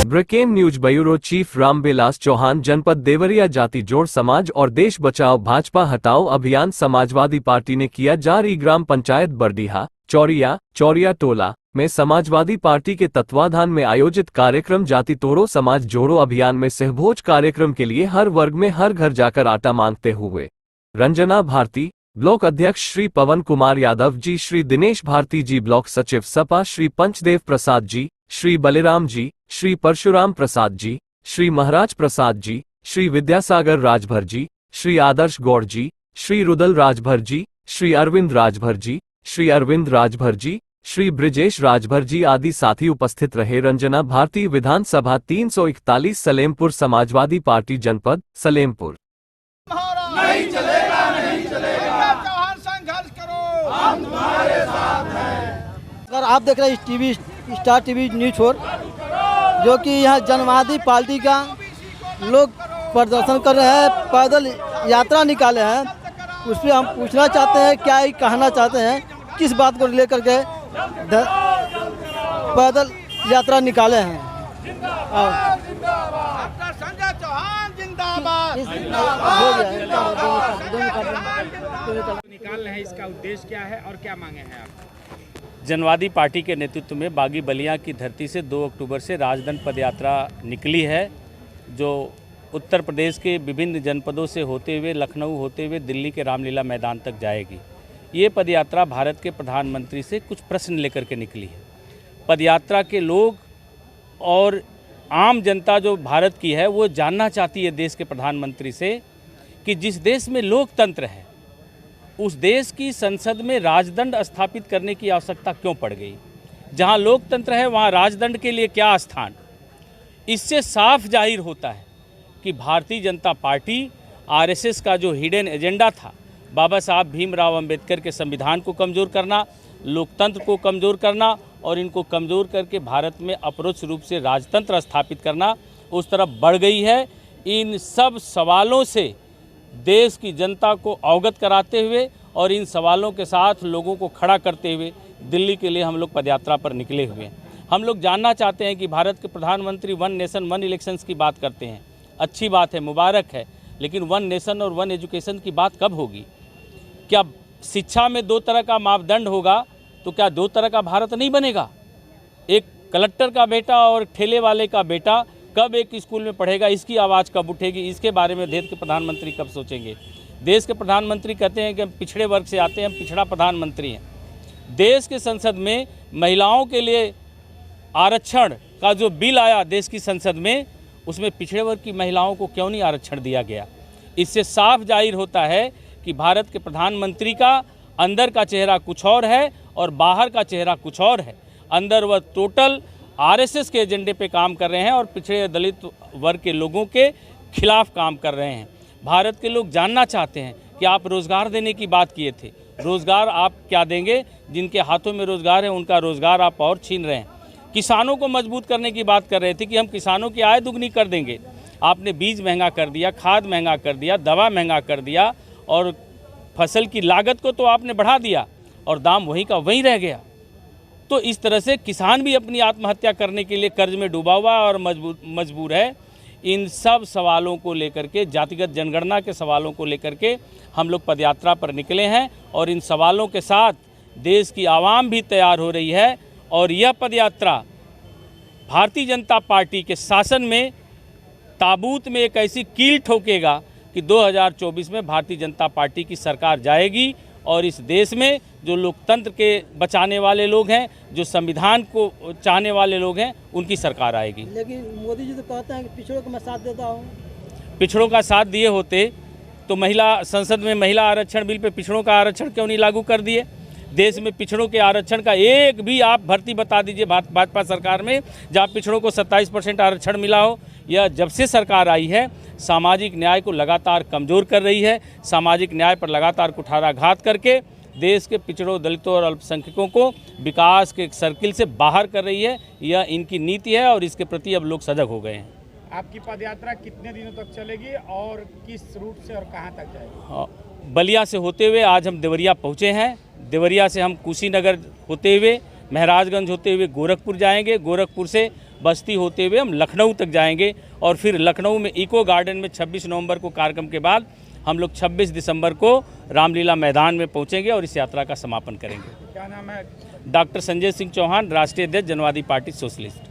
ब्रेकेन news bureau chief Ramvilas Chauhan. जनपद देवरिया जाति जोड़ समाज और देश बचाओ भाजपा हटाओ अभियान समाजवादी पार्टी ने किया जारी। ग्राम पंचायत बरडीहा चौरिया टोला में समाजवादी पार्टी के तत्वाधान में आयोजित कार्यक्रम जाति तोड़ो समाज जोड़ो अभियान में सहभोज कार्यक्रम के लिए हर वर्ग में हर घर जाकर आटा मांगते हुए रंजना भारती ब्लॉक अध्यक्ष श्री पवन कुमार यादव जी, श्री दिनेश भारती जी ब्लॉक सचिव सपा, श्री पंचदेव प्रसाद जी, श्री बलिराम जी, श्री परशुराम प्रसाद जी, श्री महाराज प्रसाद जी, श्री विद्यासागर राजभर जी, श्री आदर्श गौड़ जी, श्री रुदल राजभर जी, श्री अरविंद राजभर जी, श्री अरविंद राजभर जी, श्री ब्रिजेश राजभर जी आदि साथी उपस्थित रहे। रंजना भारती विधानसभा 341 सलेमपुर समाजवादी पार्टी जनपद सलेमपुर। नहीं चलेगा, नहीं चलेगा, चौहान संघर्ष करो, हम तुम्हारे साथ हैं। अगर आप देख रहे हैं टीवी स्टार टीवी न्यूज 4, जो कि यहाँ जनवादी पार्टी का लोग प्रदर्शन कर रहे हैं, पैदल यात्रा निकाले हैं, उस पर हम पूछना चाहते हैं क्या ही कहना चाहते हैं, किस बात को लेकर के पैदल यात्रा निकाले हैं। निकाल रहे हैं, इसका उद्देश्य क्या है और क्या मांगे हैं आप? जनवादी पार्टी के नेतृत्व में बागी बलिया की धरती से 2 अक्टूबर से राजदंड पदयात्रा निकली है, जो उत्तर प्रदेश के विभिन्न जनपदों से होते हुए लखनऊ होते हुए दिल्ली के रामलीला मैदान तक जाएगी। ये पदयात्रा भारत के प्रधानमंत्री से कुछ प्रश्न लेकर के निकली है। पदयात्रा के लोग और आम जनता जो भारत की है वो जानना चाहती है देश के प्रधानमंत्री से कि जिस देश में लोकतंत्र है उस देश की संसद में राजदंड स्थापित करने की आवश्यकता क्यों पड़ गई। जहां लोकतंत्र है वहां राजदंड के लिए क्या स्थान। इससे साफ जाहिर होता है कि भारतीय जनता पार्टी आरएसएस का जो हिडन एजेंडा था, बाबा साहब भीमराव अंबेडकर के संविधान को कमज़ोर करना, लोकतंत्र को कमज़ोर करना और इनको कमज़ोर करके भारत में अप्रोच रूप से राजतंत्र स्थापित करना, उस तरफ बढ़ गई है। इन सब सवालों से देश की जनता को अवगत कराते हुए और इन सवालों के साथ लोगों को खड़ा करते हुए दिल्ली के लिए हम लोग पदयात्रा पर निकले हुए हैं। हम लोग जानना चाहते हैं कि भारत के प्रधानमंत्री 1 नेशन 1 इलेक्शंस की बात करते हैं, अच्छी बात है, मुबारक है, लेकिन 1 नेशन और 1 एजुकेशन की बात कब होगी? क्या शिक्षा में 2 तरह का मापदंड होगा तो क्या 2 तरह का भारत नहीं बनेगा? एक कलेक्टर का बेटा और ठेले वाले का बेटा कब एक स्कूल में पढ़ेगा, इसकी आवाज़ कब उठेगी? इसके बारे में देश के प्रधानमंत्री कब सोचेंगे? देश के प्रधानमंत्री कहते हैं कि हम पिछड़े वर्ग से आते हैं, हम पिछड़ा प्रधानमंत्री हैं। देश के संसद में महिलाओं के लिए आरक्षण का जो बिल आया देश की संसद में, उसमें पिछड़े वर्ग की महिलाओं को क्यों नहीं आरक्षण दिया गया? इससे साफ जाहिर होता है कि भारत के प्रधानमंत्री का अंदर का चेहरा कुछ और है और बाहर का चेहरा कुछ और है। अंदर वह टोटल आरएसएस के एजेंडे पे काम कर रहे हैं और पिछड़े दलित वर्ग के लोगों के खिलाफ काम कर रहे हैं। भारत के लोग जानना चाहते हैं कि आप रोज़गार देने की बात किए थे, रोज़गार आप क्या देंगे? जिनके हाथों में रोज़गार है उनका रोज़गार आप और छीन रहे हैं। किसानों को मजबूत करने की बात कर रहे थे कि हम किसानों की आय दुगनी कर देंगे। आपने बीज महंगा कर दिया, खाद महंगा कर दिया, दवा महंगा कर दिया और फसल की लागत को तो आपने बढ़ा दिया और दाम वहीं का वहीं रह गया। तो इस तरह से किसान भी अपनी आत्महत्या करने के लिए कर्ज में डूबा हुआ और मजबूर है। इन सब सवालों को लेकर के, जातिगत जनगणना के सवालों को लेकर के हम लोग पदयात्रा पर निकले हैं और इन सवालों के साथ देश की आवाम भी तैयार हो रही है और यह पदयात्रा भारतीय जनता पार्टी के शासन में ताबूत में एक ऐसी कील ठोकेगा कि 2024 में भारतीय जनता पार्टी की सरकार जाएगी और इस देश में जो लोकतंत्र के बचाने वाले लोग हैं, जो संविधान को चाहने वाले लोग हैं, उनकी सरकार आएगी। लेकिन मोदी जी तो कहते हैं कि पिछड़ों को मैं साथ देता हूँ। पिछड़ों का साथ दिए होते तो महिला संसद में महिला आरक्षण बिल पे पिछड़ों का आरक्षण क्यों नहीं लागू कर दिए? देश में पिछड़ों के आरक्षण का एक भी आप भर्ती बता दीजिए भाजपा सरकार में जहाँ पिछड़ों को 27% आरक्षण मिला हो। यह जब से सरकार आई है सामाजिक न्याय को लगातार कमज़ोर कर रही है, सामाजिक न्याय पर लगातार कुठाराघात करके देश के पिछड़ों, दलितों और अल्पसंख्यकों को विकास के सर्किल से बाहर कर रही है। यह इनकी नीति है और इसके प्रति अब लोग सजग हो गए हैं। आपकी पदयात्रा कितने दिनों तक चलेगी और किस रूट से और कहां तक जाएगी? बलिया से होते हुए आज हम देवरिया पहुंचे हैं। देवरिया से हम कुशीनगर होते हुए, महाराजगंज होते हुए गोरखपुर जाएंगे। गोरखपुर से बस्ती होते हुए हम लखनऊ तक जाएंगे और फिर लखनऊ में इको गार्डन में 26 नवंबर को कार्यक्रम के बाद हम लोग 26 दिसंबर को रामलीला मैदान में पहुंचेंगे और इस यात्रा का समापन करेंगे। क्या नाम है? डॉक्टर संजय सिंह चौहान, राष्ट्रीय अध्यक्ष जनवादी पार्टी सोशलिस्ट।